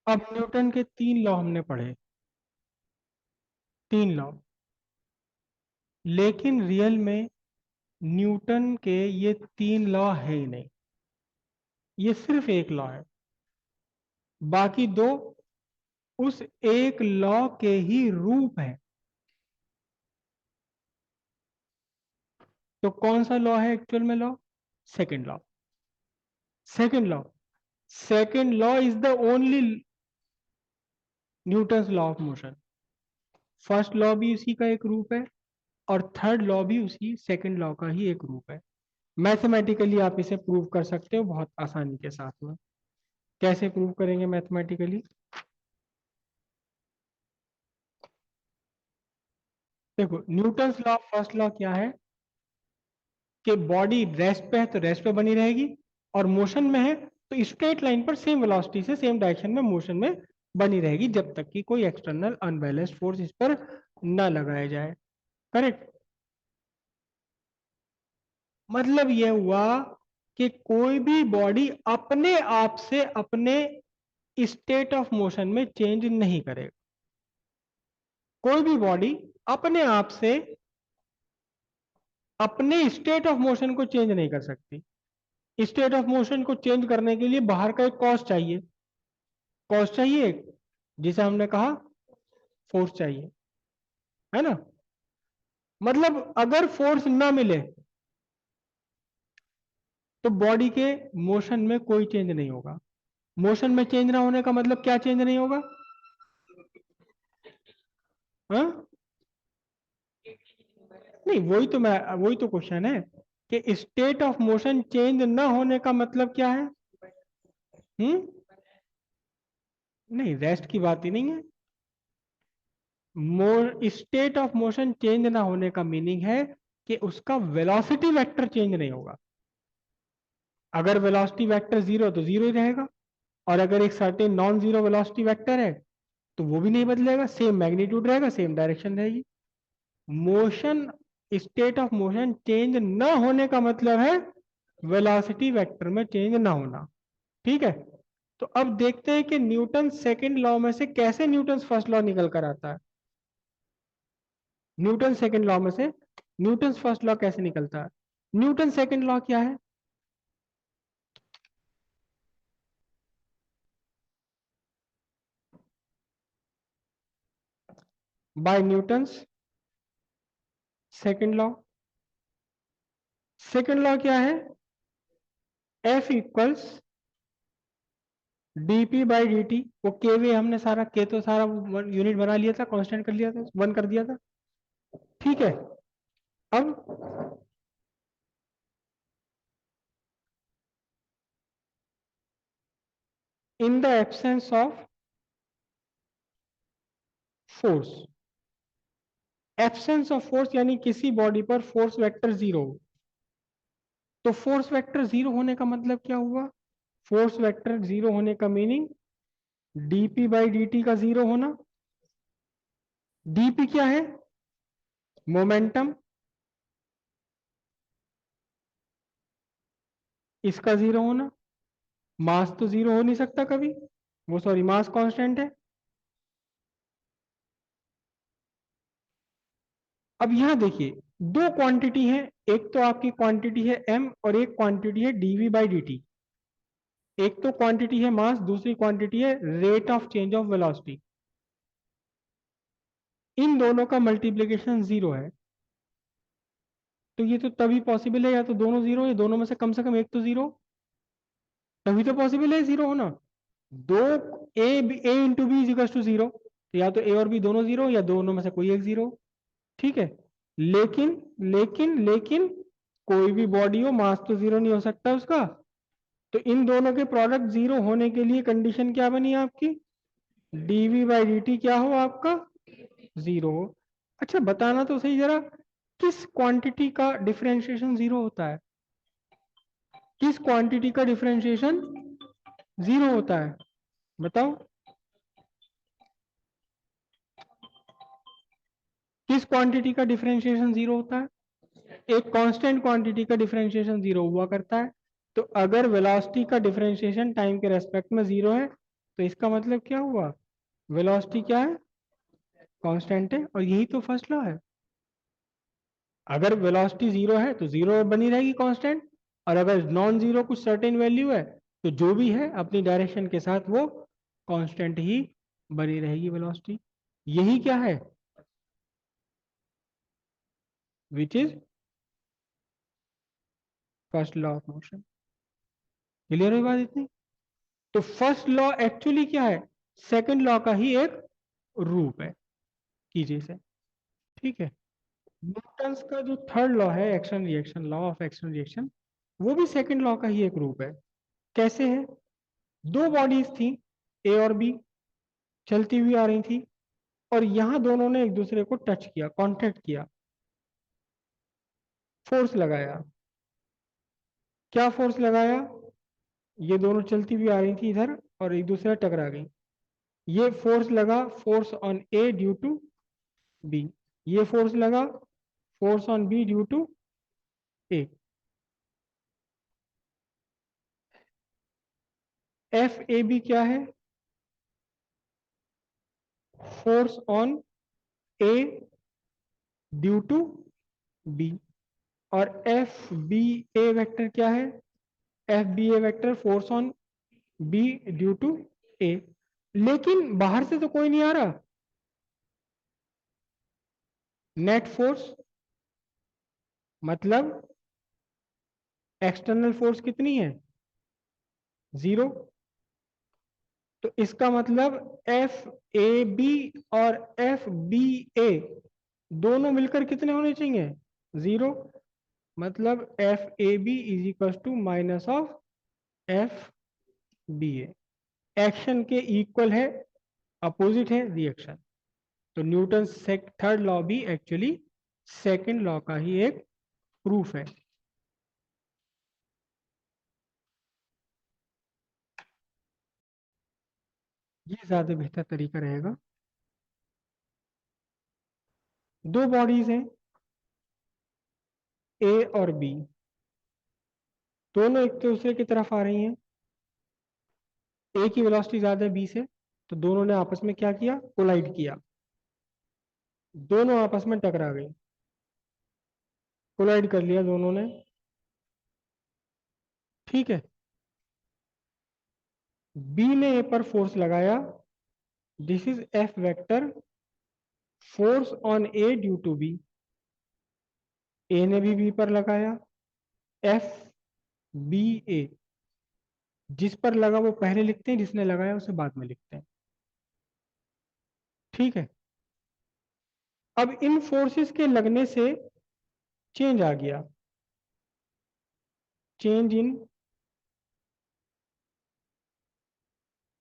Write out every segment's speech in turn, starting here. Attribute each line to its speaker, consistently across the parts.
Speaker 1: अब न्यूटन के 3 लॉ हमने पढ़े, 3 लॉ, लेकिन रियल में न्यूटन के ये 3 लॉ है ही नहीं, ये सिर्फ एक लॉ है। बाकी दो उस एक लॉ के ही रूप है। तो कौन सा लॉ है एक्चुअल में law? Second law. Second law, second law is the only Newton's law of motion. First law भी उसी का एक रूप है और थर्ड लॉ भी उसी सेकंड लॉ का ही एक रूप है। मैथमेटिकली आप इसे प्रूव कर सकते हो बहुत आसानी के साथ में। कैसे प्रूव करेंगे मैथमेटिकली? देखो, न्यूटन्स लॉ फर्स्ट लॉ क्या है कि बॉडी रेस्ट पे है तो रेस्ट पे बनी रहेगी, और मोशन में है तो स्ट्रेट लाइन पर सेम वेलोसिटी से सेम डायरेक्शन में मोशन में बनी रहेगी जब तक कि कोई एक्सटर्नल अनबैलेंस्ड फोर्स इस पर न लगाया जाए। करेक्ट? मतलब यह हुआ कि कोई भी बॉडी अपने आप से अपने स्टेट ऑफ मोशन में चेंज नहीं करेगा। कोई भी बॉडी अपने आप से अपने स्टेट ऑफ मोशन को चेंज नहीं कर सकती। स्टेट ऑफ मोशन को चेंज करने के लिए बाहर का एक कॉज चाहिए। कॉज चाहिए एक, जिसे हमने कहा फोर्स चाहिए, है ना? मतलब अगर फोर्स ना मिले तो बॉडी के मोशन में कोई चेंज नहीं होगा। मोशन में चेंज ना होने का मतलब क्या चेंज नहीं होगा? हाँ? नहीं, वही तो क्वेश्चन है कि स्टेट ऑफ मोशन चेंज ना होने का मतलब क्या है? हम्म? नहीं, रेस्ट की बात ही नहीं है। स्टेट ऑफ मोशन चेंज ना होने का मीनिंग है कि उसका वेलोसिटी वेक्टर चेंज नहीं होगा। अगर वेलोसिटी वेक्टर जीरो तो जीरो ही रहेगा, और अगर एक certain non zero velocity vector है तो वो भी नहीं बदलेगा, सेम मैग्नीट्यूड रहेगा, सेम डायरेक्शन रहेगी। Motion, state of motion change ना होने का मतलब है वेलोसिटी वेक्टर में चेंज ना होना। ठीक है? तो अब देखते हैं कि न्यूटन सेकंड लॉ में से कैसे न्यूटन फर्स्ट लॉ निकल कर आता है। न्यूटन सेकंड लॉ में से न्यूटन फर्स्ट लॉ कैसे निकलता है? न्यूटन सेकंड लॉ क्या है? By Newton's second law. Second law क्या है? F equals dp by D t. वो के वे हमने सारा के तो सारा यूनिट बना लिया था, कांस्टेंट कर लिया था, वन कर दिया था। ठीक है? अब इन the absence of force, absence of force यानी किसी बॉडी पर फोर्स वेक्टर जीरो, तो फोर्स वेक्टर जीरो होने का मतलब क्या हुआ? फोर्स वेक्टर जीरो होने का meaning DP by D T का जीरो होना। डीपी क्या है? मोमेंटम, इसका जीरो होना। मास तो जीरो हो नहीं सकता कभी, वो सॉरी मास कांस्टेंट है। अब यहां देखिए, दो क्वांटिटी है, एक तो आपकी क्वांटिटी है एम और एक क्वांटिटी है डीवी बाई डी टी। एक तो क्वांटिटी है मास, दूसरी क्वांटिटी है rate of change of velocity. इन दोनों का मल्टीप्लीकेशन जीरो है, तो ये तो तभी पॉसिबल है या तो दोनों जीरो या दोनों में से कम एक तो जीरो, तभी तो पॉसिबल है जीरो होना। दो a into b equals to zero, या तो ए और बी दोनों जीरो या दोनों में से कोई एक जीरो। ठीक है? लेकिन लेकिन कोई भी बॉडी हो, मास तो जीरो नहीं हो सकता उसका। तो इन दोनों के प्रोडक्ट जीरो होने के लिए कंडीशन क्या बनी आपकी? डीवी बाई डी टी क्या हो आपका? जीरो हो। अच्छा बताना तो सही जरा, किस क्वांटिटी का डिफरेंशिएशन जीरो होता है? किस क्वांटिटी का डिफरेंशिएशन जीरो होता है? बताओ, किस क्वांटिटी का डिफरेंशिएशन जीरो होता है? एक कांस्टेंट क्वांटिटी का डिफरेंशिएशन जीरो हुआ करता है। तो अगर वेलोसिटी का डिफरेंशिएशन टाइम के रेस्पेक्ट में जीरो है तो इसका मतलब क्या हुआ, वेलोसिटी क्या है, कांस्टेंट है, और यही तो फर्स्ट लॉ है। अगर वेलोसिटी जीरो है तो जीरो बनी रहेगी कांस्टेंट, और अगर नॉन जीरो कुछ सर्टेन वैल्यू है तो जो भी है अपनी डायरेक्शन के साथ वो कांस्टेंट ही बनी रहेगी वेलोसिटी। यही क्या है, which is first law of motion. Clear हुई बात इतनी? तो फर्स्ट लॉ एक्चुअली क्या है, सेकंड लॉ का ही एक रूप है, कीजिए से। ठीक है, न्यूटन्स का जो थर्ड लॉ है, action reaction, law of action reaction, वो भी सेकंड लॉ का ही एक रूप है। कैसे है, दो बॉडीज थी, ए और बी, चलती हुई आ रही थी, और यहां दोनों ने एक दूसरे को टच किया, कांटेक्ट किया, फोर्स लगाया। क्या फोर्स लगाया, ये दोनों चलती हुई आ रही थी इधर और एक दूसरे से टकरा गई। ये फोर्स लगा, force on A due to B. ये फोर्स लगा, force on B due to A. F A B क्या है, force on A due to B. और एफ बी ए वेक्टर क्या है, F B A vector force on B due to A. लेकिन बाहर से तो कोई नहीं आ रहा, नेट फोर्स मतलब एक्सटर्नल फोर्स कितनी है, जीरो। तो इसका मतलब एफ ए बी और एफ बी ए दोनों मिलकर कितने होने चाहिए, जीरो। मतलब F A B is equal to minus of F B A. Action के इक्वल है, अपोजिट है रिएक्शन। तो न्यूटन थर्ड लॉ भी एक्चुअली सेकंड लॉ का ही एक प्रूफ है। ये ज्यादा बेहतर तरीका रहेगा। दो बॉडीज हैं, ए और बी, दोनों एक दूसरे की तरफ आ रही हैं। ए की वेलोसिटी ज्यादा है बी से, तो दोनों ने आपस में क्या किया, कोलाइड किया, दोनों आपस में टकरा गई, कोलाइड कर लिया दोनों ने। ठीक है, बी ने ए पर फोर्स लगाया, this is F vector, force on A due to B. A ने भी बी पर लगाया, एफ बी ए, जिस पर लगा वो पहले लिखते हैं, जिसने लगाया उसे बाद में लिखते हैं। ठीक है, अब इन फोर्सेस के लगने से चेंज आ गया, change in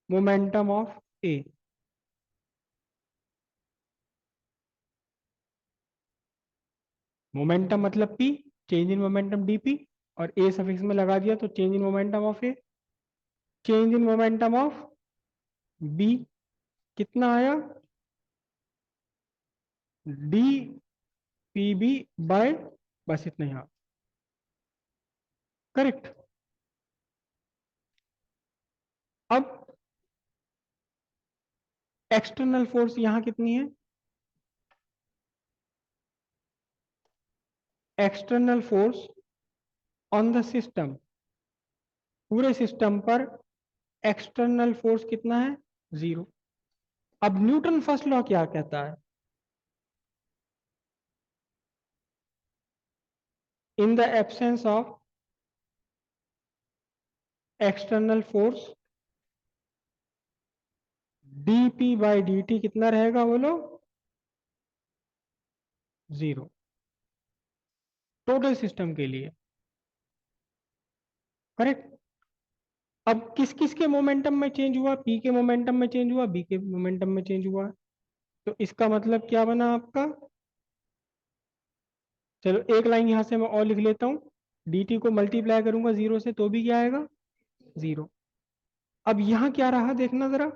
Speaker 1: momentum of A. Momentum मतलब P, change in momentum DP, और ए सफिक्स में लगा दिया तो change in momentum of A. Change in momentum of B कितना आया, डी पी बी बाय, बस इतना ही, हाँ करेक्ट। अब एक्सटर्नल फोर्स यहां कितनी है, external force on the system, पूरे सिस्टम पर एक्सटर्नल फोर्स कितना है, जीरो। अब न्यूटन फर्स्ट लॉ क्या कहता है, इन the absence of external force D P by D T कितना रहेगा बोलो, जीरो, टोटल सिस्टम के लिए। करेक्ट। अब किस किस के मोमेंटम में चेंज हुआ, पी के मोमेंटम में चेंज हुआ, बी के मोमेंटम में चेंज हुआ। तो इसका मतलब क्या बना आपका, चलो एक लाइन यहां से मैं और लिख लेता हूं, डी टी को मल्टीप्लाई करूंगा जीरो से तो भी क्या आएगा, जीरो। अब यहां क्या रहा देखना जरा,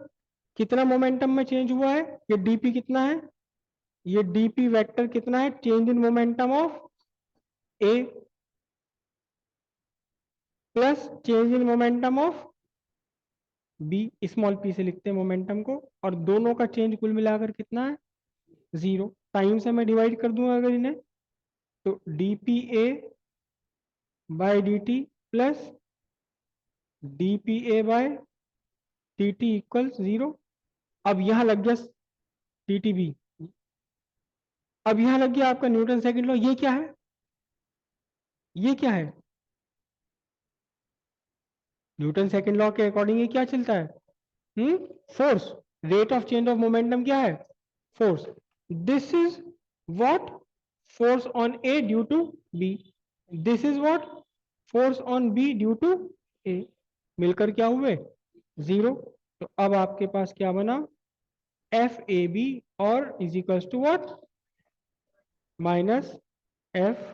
Speaker 1: कितना मोमेंटम में चेंज हुआ है, ये डीपी कितना है, ये डीपी वेक्टर कितना है, change in momentum of A plus change in momentum of B small P से लिखते हैं मोमेंटम को, और दोनों का चेंज कुल मिलाकर कितना है, जीरो। टाइम से मैं डिवाइड कर दूंगा अगर इन्हें, तो D P A by D T plus D P A by T T equal zero. अब यहां लग गया टी टी बी, अब यहां लग गया आपका न्यूटन सेकंड लॉ। ये क्या है, ये क्या है, न्यूटन सेकंड लॉ के अकॉर्डिंग ये क्या चलता है, force. Rate of change of momentum क्या है, force. This is what, force on A due to B, this is what, force on B due to A, मिलकर क्या हुए, जीरो। तो अब आपके पास क्या बना, एफ ए बी और is equals to what, minus F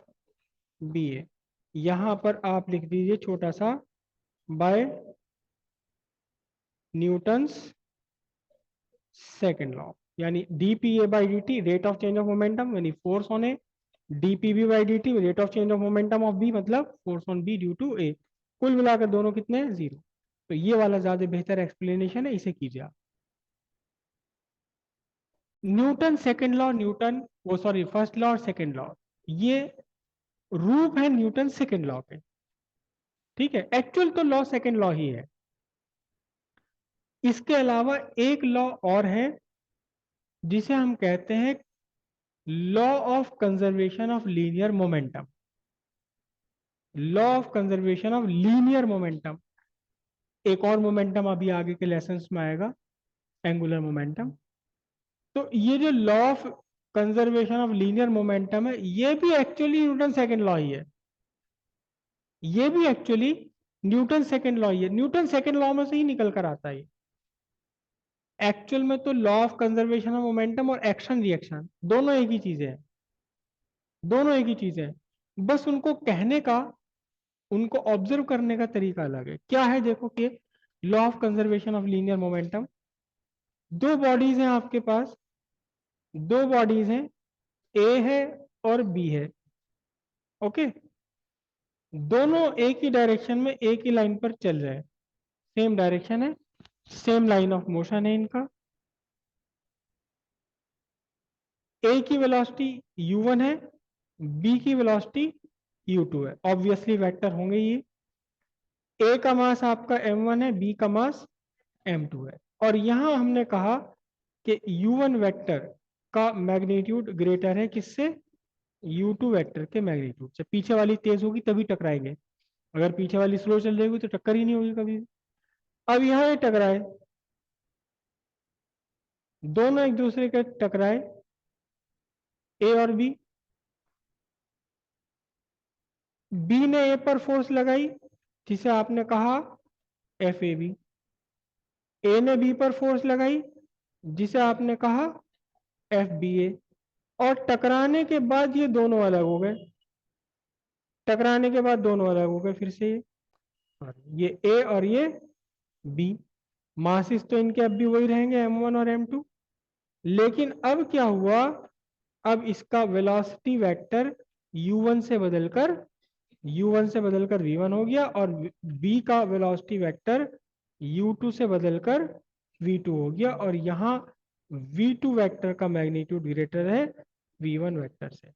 Speaker 1: B A. यहां पर आप लिख दीजिए छोटा सा, बाय न्यूटन्स सेकंड लॉ, यानी dpa by dt rate of change of momentum यानी force on A, dpb by dt rate of change of momentum of b मतलब force on b due to A. कुल मिलाकर दोनों कितने हैं, zero. तो ये वाला ज्यादा बेहतर एक्सप्लेनेशन है, इसे कीजिए आप। न्यूटन सेकंड लॉ, न्यूटन वो सॉरी फर्स्ट लॉ और सेकंड लॉ, ये रूप है न्यूटन सेकंड लॉ के, ठीक है। एक्चुअल तो लॉ सेकंड लॉ ही है। इसके अलावा एक लॉ और है जिसे हम कहते हैं law of conservation of linear momentum, law of conservation of linear momentum. एक और मोमेंटम अभी आगे के लेसन्स में आएगा, एंगुलर मोमेंटम। तो ये जो law of conservation of linear momentum है, ये भी एक्चुअली न्यूटन सेकंड लॉ ही है, ये भी एक्चुअली न्यूटन सेकंड लॉ ही है, न्यूटन सेकंड लॉ में से ही निकल कर आता है। एक्चुअल में तो law of conservation of momentum और एक्शन रिएक्शन दोनों एक ही चीजें हैं, दोनों एक ही चीजें हैं, बस उनको कहने का, उनको ऑब्जर्व करने का तरीका अलग है। क्या है देखो कि law of conservation of linear momentum, दो बॉडीज हैं आपके पास, दो बॉडीज हैं, ए है और बी है, ओके। दोनों एक ही डायरेक्शन में एक ही लाइन पर चल रहे हैं, सेम डायरेक्शन है, सेम लाइन ऑफ मोशन है इनका। ए की वेलोसिटी u1 है, बी की वेलोसिटी u2 है, ऑब्वियसली वेक्टर होंगे ये। ए का मास आपका m1 है, बी का मास m2 है, और यहां हमने कहा कि u1 वेक्टर का मैग्नीट्यूड ग्रेटर है किससे, u2 वेक्टर के मैग्नीट्यूड से। पीछे वाली तेज होगी तभी टकराएंगे, अगर पीछे वाली स्लो चल रही होगी तो टक्कर ही नहीं होगी कभी। अब यहाँ ये टकराए, दोनों एक दूसरे के टकराए, ए और बी, बी ने ए पर फोर्स लगाई जिसे आपने कहा एफ ए बी, ए ने बी पर फोर्स लगाई जिसे आपने कहा एफ बी ए, और टकराने के बाद ये दोनों अलग हो गए, टकराने के बाद दोनों अलग हो गए फिर से ये ए और ये बी। मासिस तो इनके अब भी वही रहेंगे m1 और m2, लेकिन अब क्या हुआ, अब इसका वेलोसिटी वेक्टर u1 से बदलकर v1 हो गया, और b का वेलोसिटी वेक्टर u2 से बदलकर v2 हो गया, और यहाँ v2 वेक्टर का मैग्नीट्यूड ग्रेटर है v1 वेक्टर से।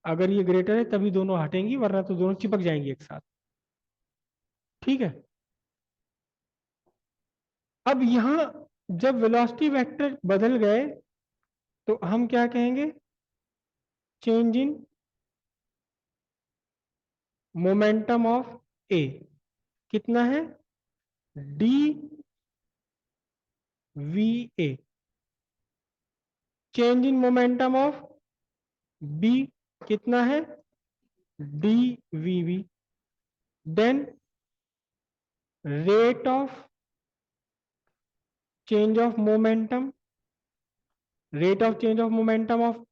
Speaker 1: अगर ये ग्रेटर है तभी दोनों हटेंगी, वरना तो दोनों चिपक जाएंगी एक साथ, ठीक है। अब यहां जब वेलोसिटी वेक्टर बदल गए तो हम क्या कहेंगे, change in momentum of A कितना है, D V A. Change in momentum of B कितना है, D V B. Then rate of change of momentum, rate of change of momentum of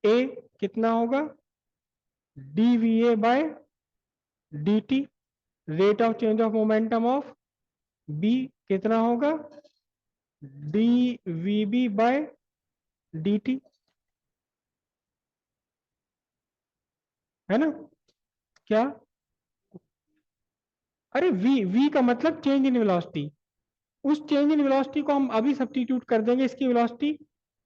Speaker 1: A कितना होगा, D V A by D T. Rate of change of momentum of B कितना होगा, D V B by D T, है ना। क्या, अरे V V का मतलब चेंज इन वेलोसिटी, उस चेंज इन वेलोसिटी को हम अभी सब्स्टिट्यूट कर देंगे, इसकी वेलोसिटी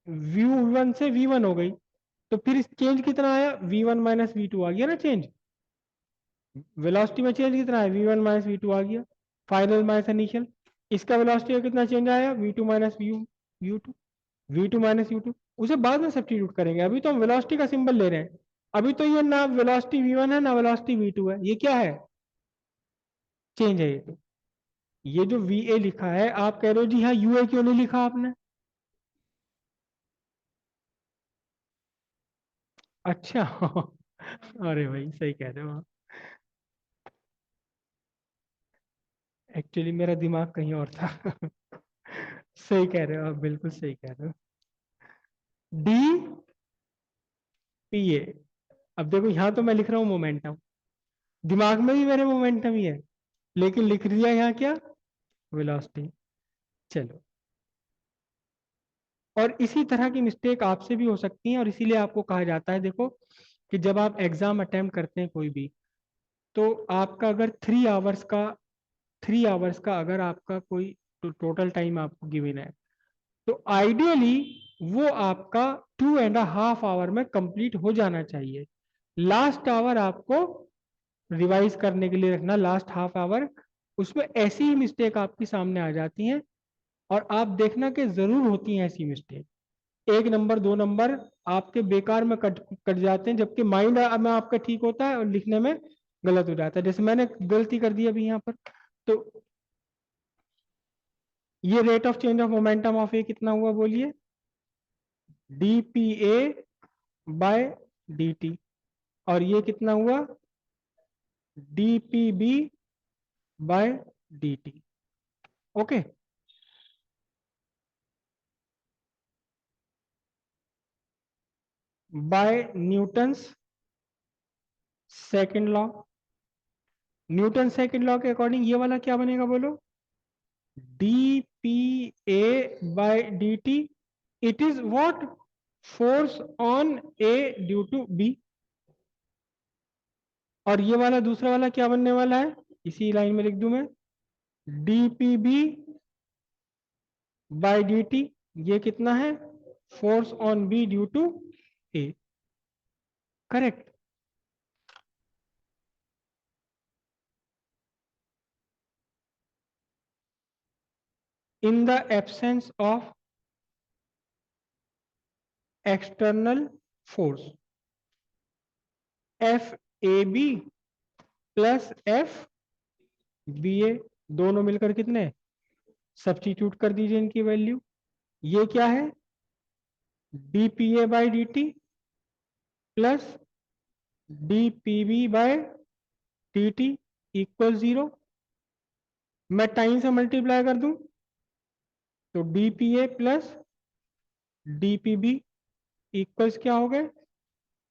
Speaker 1: v1 से v1 हो गई, तो फिर चेंज कितना आया, v1 माइनस v2 आ गया ना चेंज, वेलोसिटी में चेंज कितना है, v1 माइनस v2 आ गया, फाइनल माइनस इनिशियल। इसका वेलोसिटी का कितना चेंज आया, v2 minus u2, v2 minus u2, उसे बाद में सब्स्टिट्यूट करेंगे, अभी तो हम वेलोसिटी का सिंबल ले रहे हैं। अभी तो ये ना वेलोसिटी v1 है ना वेलोसिटी v2 है, ये क्या है, चेंज है ये। तो ये जो va लिखा है, आप कह रहे हो जी हाँ ua क्यों नहीं लिखा आपने, अच्छा अरे भाई सही कह रहे हो आप, एक्चुअली मेरा दिमाग कहीं और था सही कह रहे हो आप, बिल्कुल सही कह रहे हो। डी पी ए, अब देखो यहाँ तो मैं लिख रहा हूँ मोमेंटम, दिमाग में भी मेरे मोमेंटम ही है, लेकिन लिख दिया यहाँ क्या, वेलोसिटी। चलो, और इसी तरह की मिस्टेक आपसे भी हो सकती है, और इसीलिए आपको कहा जाता है, देखो कि जब आप एग्जाम अटेम्प्ट करते हैं कोई भी, तो आपका अगर 3 आवर्स का अगर आपका कोई टोटल टाइम आपको गिवन है, तो आइडियली वो आपका 2.5 आवर में कंप्लीट हो जाना चाहिए। लास्ट आवर आपको रिवाइज करने के लिए रखना, लास्ट हाफ आवर, उसमें ऐसी ही मिस्टेक आपकी सामने आ जाती हैं, और आप देखना कि जरूर होती हैं ऐसी मिस्टेक, 1 नंबर 2 नंबर आपके बेकार में कट कट जाते हैं, जबकि माइंड में आपका ठीक होता है और लिखने में गलत हो जाता है, जैसे मैंने गलती कर दी अभी यहाँ पर। तो ये rate of change of momentum of A कितना हुआ बोलिए, D P A by D T, और ये कितना हुआ, D P B by D T. Okay, by Newton's second law, Newton second law के अकॉर्डिंग ये वाला क्या बनेगा बोलो, D P A by D T, it is what, force on A due to B. और ये वाला दूसरा वाला क्या बनने वाला है, इसी लाइन में लिख दूं मैं, D P B by D T, ये कितना है, force on B due to A. Correct. In the absence of external force, F A B plus F B A, दोनों मिलकर कितने, सब्स्टिट्यूट कर दीजिए इनकी वैल्यू, ये क्या है, D P A by D T plus D P B by D T equal 0। मैं टाइम से मल्टीप्लाई कर दूं, तो D P A plus D P B equals क्या हो गए,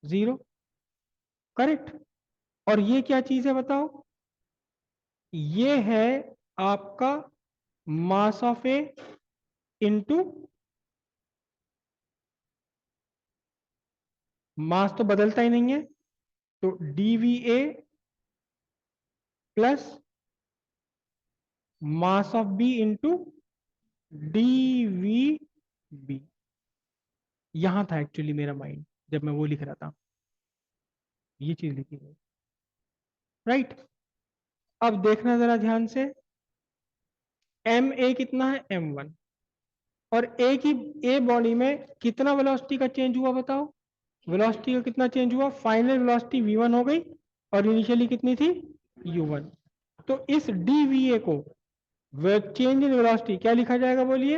Speaker 1: 0। करेक्ट। और ये क्या चीज है बताओ, ये है आपका मास ऑफ ए इंटू, मास तो बदलता ही नहीं है, तो dva plus mass of B into dvb। यहां था एक्चुअली मेरा माइंड जब मैं वो लिख रहा था, ये चीज लिखी गई, राइट। अब देखना जरा ध्यान से, एम ए कितना है, m1, और ए की, ए बॉडी में कितना वेलोसिटी का चेंज हुआ बताओ, वेलोसिटी का कितना चेंज हुआ, फाइनल वेलोसिटी v1 हो गई, और इनिशियली कितनी थी, u1। तो इस dva को चेंज इन वेलोसिटी क्या लिखा जाएगा बोलिए,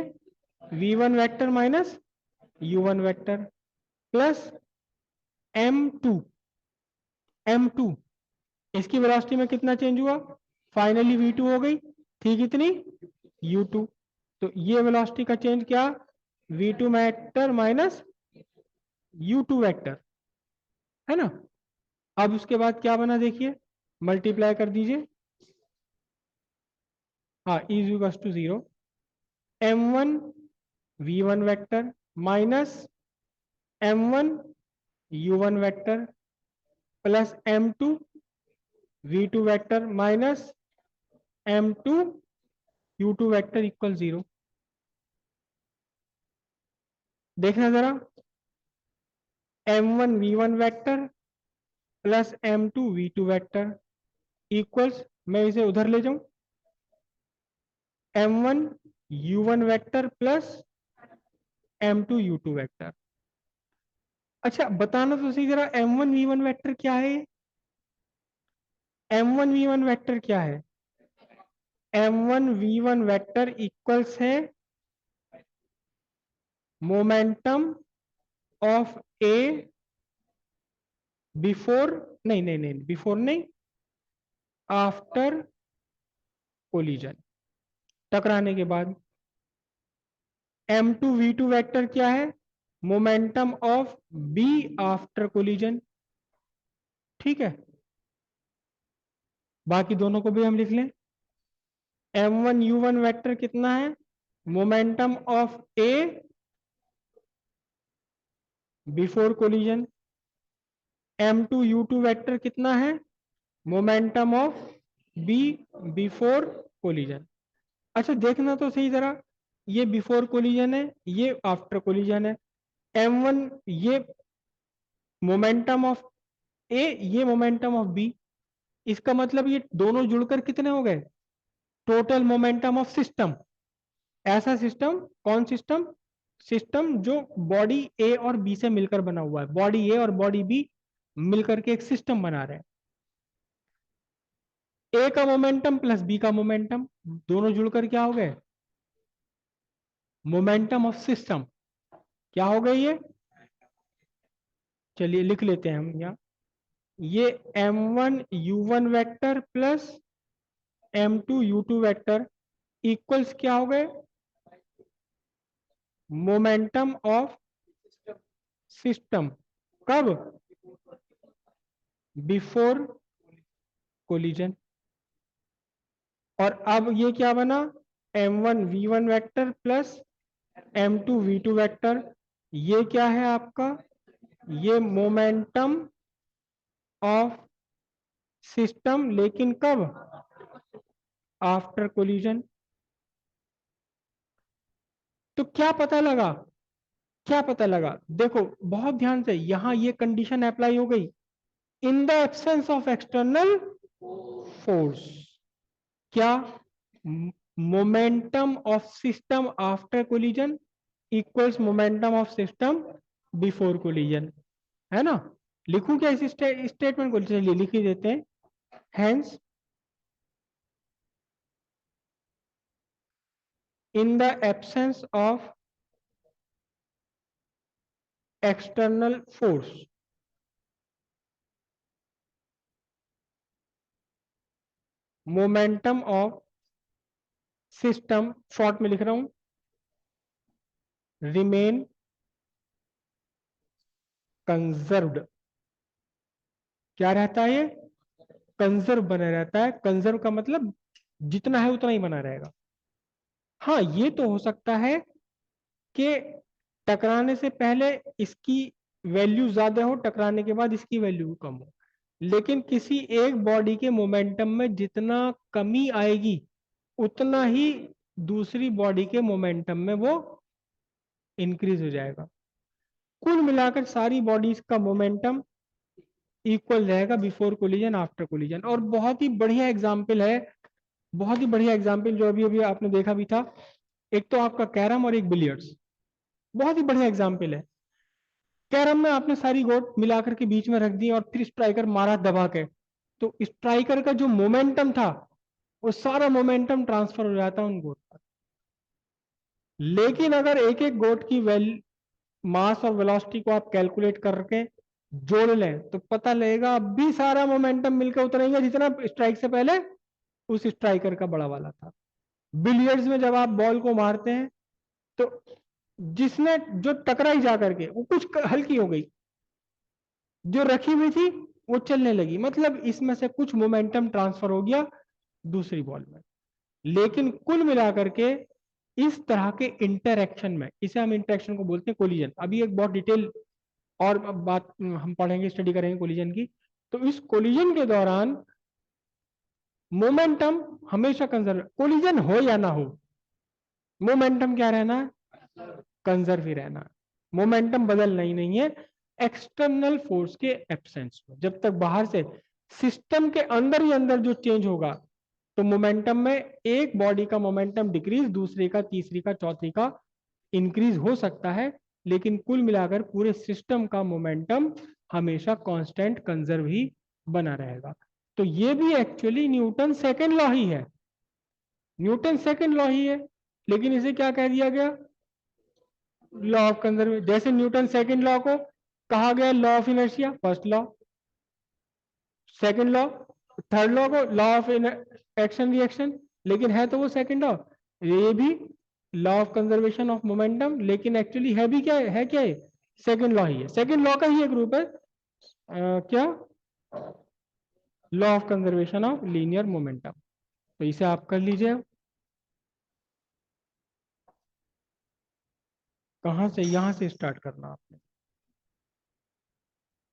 Speaker 1: v1 vector minus u1 vector plus m2, m2 इसकी वेलोसिटी में कितना चेंज हुआ, फाइनली v2 हो गई, थी कितनी, u2। तो ये वेलोसिटी का चेंज क्या, v2 vector minus u2 vector, है ना। अब उसके बाद क्या बना देखिए, मल्टीप्लाई कर दीजिए, हाँ is equals to 0, m1 v1 vector minus m1 u1 vector plus m2 v2 vector minus m2 u2 vector equal 0। देखना जरा, m1 v1 vector plus m2 v2 vector equals, मैं इसे उधर ले जाऊं, m1 u1 vector plus m2 u2 vector. अच्छा बताना तो सही जरा, m1 v1 वेक्टर क्या है? m1 v1 वेक्टर क्या है? m1 v1 वेक्टर इक्वल्स है मोमेंटम ऑफ ए बिफोर, नहीं नहीं नहीं, बिफोर नहीं, आफ्टर कोलिजन, टकराने के बाद। m2 v2 वेक्टर क्या है? Momentum of B after collision. ठीक है, बाकी दोनों को भी हम लिख लें। m1 u1 वेक्टर कितना है? Momentum of A before collision. m2 u2 vector कितना है? Momentum of B before collision. अच्छा देखना तो सही जरा, ये बिफोर कोलिजन है, ये आफ्टर कोलिजन है। m1 ये मोमेंटम ऑफ ए, ये मोमेंटम ऑफ बी, इसका मतलब ये दोनों जुड़कर कितने हो गए? Total momentum of system. ऐसा सिस्टम, कौन सिस्टम? सिस्टम जो बॉडी ए और बी से मिलकर बना हुआ है, बॉडी ए और बॉडी बी मिलकर के एक सिस्टम बना रहे हैं। ए का मोमेंटम प्लस बी का मोमेंटम दोनों जुड़कर क्या हो गए? Momentum of system. क्या हो गई ये? चलिए लिख लेते हैं हम यहाँ, ये m1 u1 vector plus m2 u2 vector equals क्या हो गए? Momentum of system. कब? Before collision. और अब ये क्या बना? m1 v1 vector plus m2 v2 vector. ये क्या है आपका? ये मोमेंटम ऑफ सिस्टम, लेकिन कब? After collision. तो क्या पता लगा? क्या पता लगा? देखो बहुत ध्यान से, यहां ये कंडीशन अप्लाई हो गई, in the absence of external force. क्या? Momentum of system after collision equals momentum of system before collision, है ना? लिखूं क्या इस स्टेटमेंट को? चलिए लिख ही देते हैं। Hence in the absence of external force, momentum of system, short में लिख रहा हूं, रिमेन कंजर्व्ड। क्या रहता है ये? कंजर्व बना रहता है। कंजर्व का मतलब जितना है उतना ही बना रहेगा। हाँ ये तो हो सकता है कि टकराने से पहले इसकी वैल्यू ज्यादा हो, टकराने के बाद इसकी वैल्यू कम हो, लेकिन किसी एक बॉडी के मोमेंटम में जितना कमी आएगी उतना ही दूसरी बॉडी के मोमेंटम में वो इंक्रीज हो जाएगा। कुल मिलाकर सारी बॉडीज का मोमेंटम इक्वल रहेगा बिफोर कोलिजन आफ्टर कोलिजन। और बहुत ही बढ़िया एग्जाम्पल है, बहुत ही बढ़िया एग्जाम्पल जो अभी अभी आपने देखा भी था, एक तो आपका कैरम और एक बिलियर्ड्स, बहुत ही बढ़िया एग्जाम्पल है। कैरम में आपने सारी गोट मिलाकर के बीच में रख दी और फिर स्ट्राइकर मारा दबा के, तो स्ट्राइकर का जो मोमेंटम था वो सारा मोमेंटम ट्रांसफर हो जाता है उन गोट पर। लेकिन अगर एक एक गोट की मास और वेलोसिटी को आप कैलकुलेट करके जोड़ लें तो पता लगेगा अब भी सारा मोमेंटम मिलकर उतरेगा जितना स्ट्राइक से पहले उस स्ट्राइकर का बड़ा वाला था। बिलियर्ड्स में जब आप बॉल को मारते हैं तो जिसने जो टकराई जा करके वो कुछ हल्की हो गई, जो रखी हुई थी वो चलने लगी, मतलब इसमें से कुछ मोमेंटम ट्रांसफर हो गया दूसरी बॉल में। लेकिन कुल मिलाकर के इस तरह के इंटरैक्शन में, इसे हम इंटरैक्शन को बोलते हैं कोलिजन। अभी एक बहुत डिटेल और बात हम पढ़ेंगे, स्टडी करेंगे कोलिजन की। तो इस कोलिजन के दौरान मोमेंटम हमेशा कंजर्व, कोलिजन हो या ना हो, मोमेंटम क्या रहना है, कंजर्व ही रहना है। मोमेंटम बदलना ही नहीं है एक्सटर्नल फोर्स के एब्सेंस में। जब तक बाहर से, सिस्टम के अंदर ही अंदर जो चेंज होगा, तो मोमेंटम में एक बॉडी का मोमेंटम डिक्रीज, दूसरे का, तीसरी का, चौथी का इंक्रीज हो सकता है, लेकिन कुल मिलाकर पूरे सिस्टम का मोमेंटम हमेशा कांस्टेंट कंजर्व ही बना रहेगा। तो ये भी एक्चुअली न्यूटन सेकेंड लॉ ही है, न्यूटन सेकेंड लॉ ही है, लेकिन इसे क्या कह दिया गया, लॉ ऑफ कंजर्वेशन। जैसे न्यूटन सेकेंड लॉ को कहा गया law of inertia, first law, second law, third law को लॉ ऑफ एक्शन रिएक्शन, लेकिन है तो वो सेकेंड लॉ। ये भी law of conservation of momentum, लेकिन एक्चुअली है भी क्या है क्या है, सेकेंड लॉ ही है, सेकेंड लॉ का ही एक रूप है। क्या, law of conservation of linear momentum. तो इसे आप कर लीजिए। कहाँ से, यहां से स्टार्ट करना आपने।